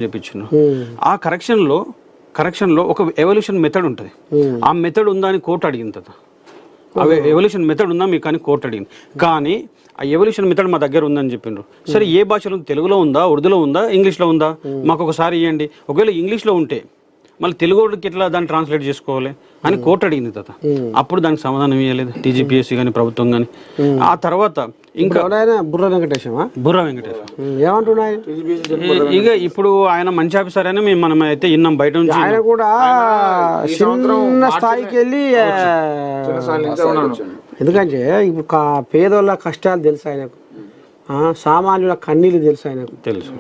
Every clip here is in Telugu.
చెప్పించాను. ఆ కరెక్షన్లో ఒక ఎవల్యూషన్ మెథడ్ ఉంటుంది. ఆ మెథడ్ ఉందా అని కోర్టు అడిగింది కదా. ఎవల్యూషన్ మెథడ్ ఉందా మీకు అని కోర్టు అడిగింది. కానీ ఆ ఎవల్యూషన్ మెథడ్ మా దగ్గర ఉందని చెప్పిండ్రు. సరే ఏ భాషలో తెలుగులో ఉందా, ఉర్దూలో ఉందా, ఇంగ్లీష్లో ఉందా, మాకు ఒకసారి ఇవ్వండి. ఒకవేళ ఇంగ్లీష్లో ఉంటే మళ్ళీ తెలుగుకి ఎట్లా దాన్ని ట్రాన్స్లేట్ చేసుకోవాలి అని కోర్టు అడిగింది కదా. అప్పుడు దానికి సమాధానం ఇవ్వలేదు టీజీపీఎస్సీ కానీ ప్రభుత్వం కానీ. ఆ తర్వాత ఇంకా బుర్ర వెంకటేశం ఏమంటున్నాయి ఇక ఇప్పుడు ఆయన మంచి ఆఫీసర్ అని మనం అయితే విన్నాం బయట నుంచి. ఆయన కూడా చిన్న స్థాయికి వెళ్ళి ఎందుకంటే ఇప్పుడు పేదోళ్ళ కష్టాలు తెలుసు ఆయనకు, సామాన్యుల కన్నీళ్ళు తెలుసు ఆయనకు తెలుసు.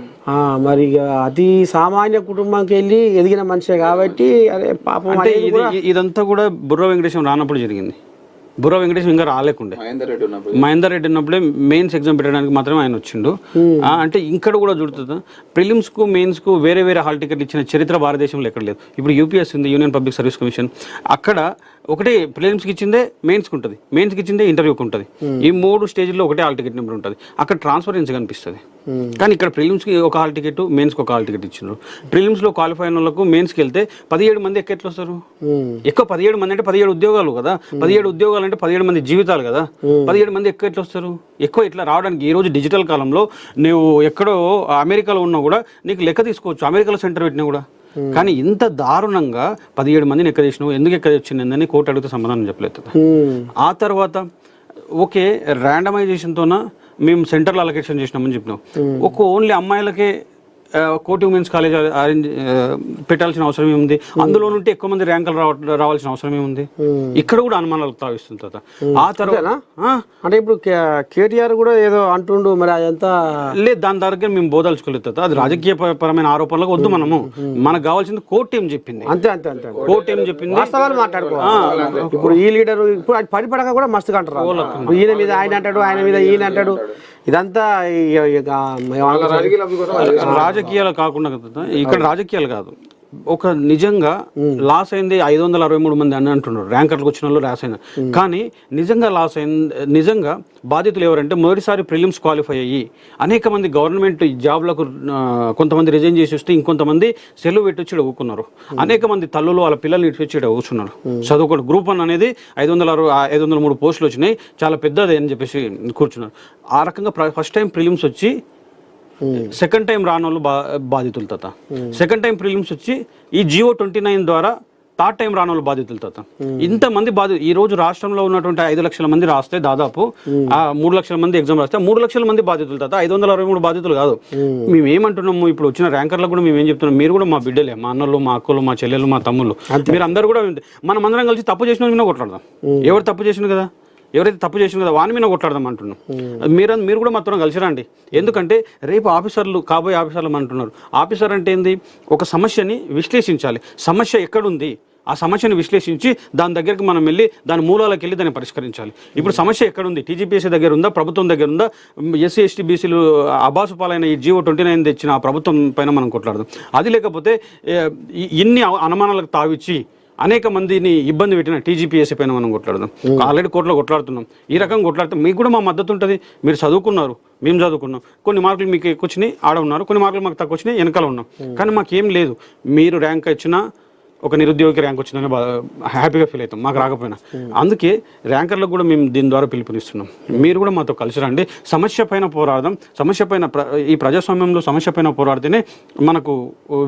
మరి అతి సామాన్య కుటుంబానికి వెళ్ళి ఎదిగిన మనిషే కాబట్టి అరే పాపం. అంటే ఇదంతా కూడా బుర్ర వెంకటేశం రానప్పుడు జరిగింది. బుర్ర వెంకటేశం ఇంకా రాలేకుండే, మహేందర్ రెడ్డి ఉన్నప్పుడే మెయిన్స్ ఎగ్జామ్ పెట్టడానికి మాత్రమే ఆయన వచ్చిండు. అంటే ఇక్కడ కూడా చూడుతుంది ప్రిలిమ్స్కు మెయిన్స్కు వేరే వేరే హాల్ టికెట్లు ఇచ్చిన చరిత్ర భారతదేశంలో ఎక్కడ లేదు. ఇప్పుడు యూపీఎస్సీ ఉంది, యూనియన్ పబ్లిక్ సర్వీస్ కమిషన్, అక్కడ ఒకటే ప్రిలిమ్స్కి ఇచ్చిందే మెయిన్స్కి ఉంటుంది, మెయిన్స్కి ఇచ్చిందే ఇంటర్వ్యూకి ఉంటుంది. ఈ 3 స్టేజ్లో ఒకటే హాల్ టికెట్ నెంబర్ ఉంటుంది. అక్కడ ట్రాన్స్పరెన్సీ కనిపిస్తుంది. కానీ ఇక్కడ ప్రిలిమ్స్కి ఒక హాల్ టికెట్, మెయిన్స్కి ఒక హాల్ టికెట్ ఇచ్చిండ్రు. ప్రిలిమ్స్లో క్వాలిఫై అయిన వాళ్ళకు మెయిన్స్కి వెళ్తే 17 మంది ఎట్లా వస్తారు? ఎక్కువ 17 మంది అంటే 17 ఉద్యోగాలు కదా. 17 ఉద్యోగాలు అంటే 17 మంది జీవితాలు కదా. 17 మంది ఎక్కువ ఎట్లా వస్తారు? ఎక్కువ ఇట్లా రావడానికి ఈ రోజు డిజిటల్ కాలంలో నువ్వు ఎక్కడో అమెరికాలో ఉన్నా కూడా నీకు లెక్క తీసుకోవచ్చు, అమెరికాలో సెంటర్ పెట్టినా కూడా. కానీ ఇంత దారుణంగా 17 మందిని ఎక్కడ చేసినావు, ఎందుకు ఎక్కడ వచ్చిందని కోర్టు అడిగితే సమాధానం చెప్పలేదు. ఆ తర్వాత ఓకే ర్యాండమైజేషన్తోన మేము సెంటర్లో అలొకేషన్ చేసినామని చెప్పినాం. ఓన్లీ అమ్మాయిలకే కోటి ఉమెన్స్ కాలేజ్ అరేంజ్ పెట్టాల్సిన అవసరం ఏముంది? అందులో నుండి ఎక్కువ మంది ర్యాంకులు రావాల్సిన అవసరం ఏముంది? ఇక్కడ కూడా అనుమానాలకు తావిస్తుంది కదా. ఆ తర్వాత అంటే ఇప్పుడు కేటీఆర్ కూడా ఏదో అంటుండు, మరి అదంతా లేదు, దాని దగ్గర మేము బోదాల్చుకోలేదు. అది రాజకీయ పరమైన ఆరోపణలకు వద్దు. మనకు కావాల్సింది కోర్టు ఏం చెప్పింది, అంతే అంతే అంతే. కోర్టు ఏం చెప్పింది మాట్లాడుకోవాలి. ఇప్పుడు ఈ లీడర్ ఇప్పుడు పరిపడక కూడా మస్తుగా అంటారు, ఈయన మీద ఆయన అంటాడు, ఆయన మీద ఈయన అంటాడు. ఇదంతా రాజకీయాలు కాకుండా ఇక్కడ రాజకీయాలు కాదు. ఒక నిజంగా లాస్ అయింది 563 మంది అని అంటున్నారు, ర్యాంకర్లకు వచ్చిన వాళ్ళు లాస్ అయిన. కానీ నిజంగా లాస్ అయింది, నిజంగా బాధితులు ఎవరంటే మొదటిసారి ప్రిలిమ్స్ క్వాలిఫై అయ్యి అనేక మంది గవర్నమెంట్ జాబ్లకు కొంతమంది రిజైన్ చేసి వస్తే ఇంకొంతమంది సెలవు పెట్టి వచ్చి ఊకున్నారు. అనేక మంది తల్లులు వాళ్ళ పిల్లల్ని ఇటు వచ్చి కూర్చున్నారు. చదువుకోండి. గ్రూప్ 1 అనేది 503 పోస్టులు వచ్చినాయి, చాలా పెద్దది అని చెప్పేసి కూర్చున్నారు. ఆ రకంగా ఫస్ట్ టైం ప్రిలిమ్స్ వచ్చి సెకండ్ టైం రాని వాళ్ళు బాధితులు తాత. సెకండ్ టైం ప్రిలిమ్స్ వచ్చి ఈ GO29 ద్వారా థర్డ్ టైం రాని వాళ్ళు బాధితులు తాత. ఇంతమంది ఈ రోజు రాష్ట్రంలో ఉన్నటువంటి 5 లక్షల మంది రాస్తే దాదాపు 3 లక్షల మంది ఎగ్జామ్ రాస్తే 3 లక్షల మంది బాధితులు తాత. 563 బాధితులు కాదు. మేము ఏమంటున్నాము, ఇప్పుడు వచ్చిన ర్యాంకర్లకు కూడా మేము ఏం చెప్తున్నాం, మీరు కూడా మా బిడ్డలే, మా అన్నలు, మా అక్కలు, మా చెల్లెలు, మా తమ్ముళ్ళు, మీరు అందరూ కూడా మనం అందరం కలిసి తప్పు చేసిన మీద కొట్లాడదాం. ఎవరు తప్పు చేసిన కదా, ఎవరైతే తప్పు చేసిన కదా వాని మీద కొట్లాడదాం అంటున్నాం. మీరు కూడా మాత్రం కలిసి రండి. ఎందుకంటే రేపు ఆఫీసర్లు, కాబోయే ఆఫీసర్లు అంటున్నారు. ఆఫీసర్ అంటే ఏంది? ఒక సమస్యని విశ్లేషించాలి. సమస్య ఎక్కడుంది, ఆ సమస్యను విశ్లేషించి దాని దగ్గరికి మనం వెళ్ళి దాని మూలాలకు వెళ్ళి దాన్ని పరిష్కరించాలి. ఇప్పుడు సమస్య ఎక్కడుంది? టీజీపీఎస్సీ దగ్గర ఉందా, ప్రభుత్వం దగ్గర ఉందా? ఎస్సీ ఎస్టీ బీసీలు అబాసు పాలైన ఈ GO29 తెచ్చిన ఆ ప్రభుత్వం పైన మనం కొట్లాడదాం. అది లేకపోతే ఇన్ని అనుమానాలకు తావిచ్చి అనేక మందిని ఇబ్బంది పెట్టిన టీజీపీఎస్సీ పైన మనం కొట్లాడదాం. ఆల్రెడీ కోర్టులో కొట్లాడుతున్నాం. ఈ రకంగా కొట్లాడితే మీకు కూడా మా మద్దతు ఉంటుంది. మీరు చదువుకున్నారు, మేము చదువుకున్నాం. కొన్ని మార్కులు మీకు ఎక్కువ వచ్చినాయి, ఆడ ఉన్నారు. కొన్ని మార్కులు మాకు తక్కువ వచ్చినాయి, వెనకాల ఉన్నాం. కానీ మాకేం లేదు. మీరు ర్యాంక్ ఇచ్చినా, ఒక నిరుద్యోగికి ర్యాంక్ వచ్చిందని హ్యాపీగా ఫీల్ అవుతాం, మాకు రాకపోయినా. అందుకే ర్యాంకర్లకు కూడా మేము దీని ద్వారా పిలుపునిస్తున్నాం. మీరు కూడా మాతో కలిసి రండి. సమస్య పైన పోరాడదాం. సమస్య పైన ఈ ప్రజాస్వామ్యంలో సమస్య పైన పోరాడితేనే మనకు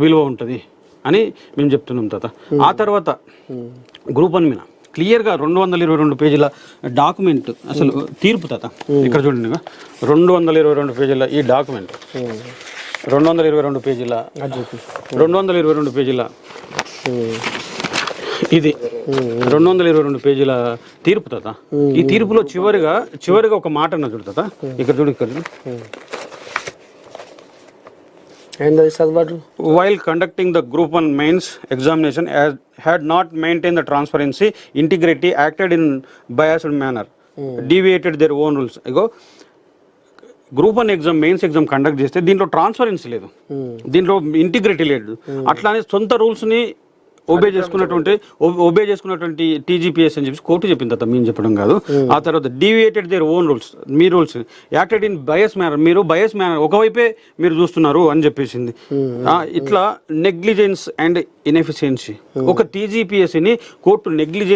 విలువ ఉంటుంది అని మేము చెప్తున్నాం తాత. ఆ తర్వాత గ్రూప్ 1 మీద క్లియర్గా 222 పేజీల డాక్యుమెంట్, అసలు తీర్పు తాత. ఇక్కడ చూడండి, 222 పేజీల ఈ డాక్యుమెంట్, 222 పేజీల ఇది 222 పేజీల తీర్పు తాత. ఈ తీర్పులో చివరిగా ఒక మాట అన్న చూడు తాత. ఇక్కడ చూడు, ఇక్కడ while conducting the group 1 mains examination had not maintained the transparency, integrity, acted in biased manner, deviated their own rules. Group 1 exam, mains exam conduct చేస్తే దీంట్లో ట్రాన్స్పరెన్సీ లేదు, దీంట్లో ఇంటిగ్రిటీ లేదు. అట్లానే సొంత రూల్స్ని ఒబే చేసుకున్నటువంటి టీజీపీఎస్ అని చెప్పి కోర్టు చెప్పింది తర్వాత మేము చెప్పడం కాదు. ఆ తర్వాత డీవియేటెడ్ దేర్ ఓన్ రూల్స్, మీ rules acted in bias manner, మీరు బయస్ మేనర్ ఒకవైపే మీరు చూస్తున్నారు అని చెప్పేసింది. ఇట్లా నెగ్లిజెన్స్ అండ్ ఇన్ఎఫిషియన్సీ, ఒక టీజీపీఎస్ని కోర్టు నెగ్లిజెన్స్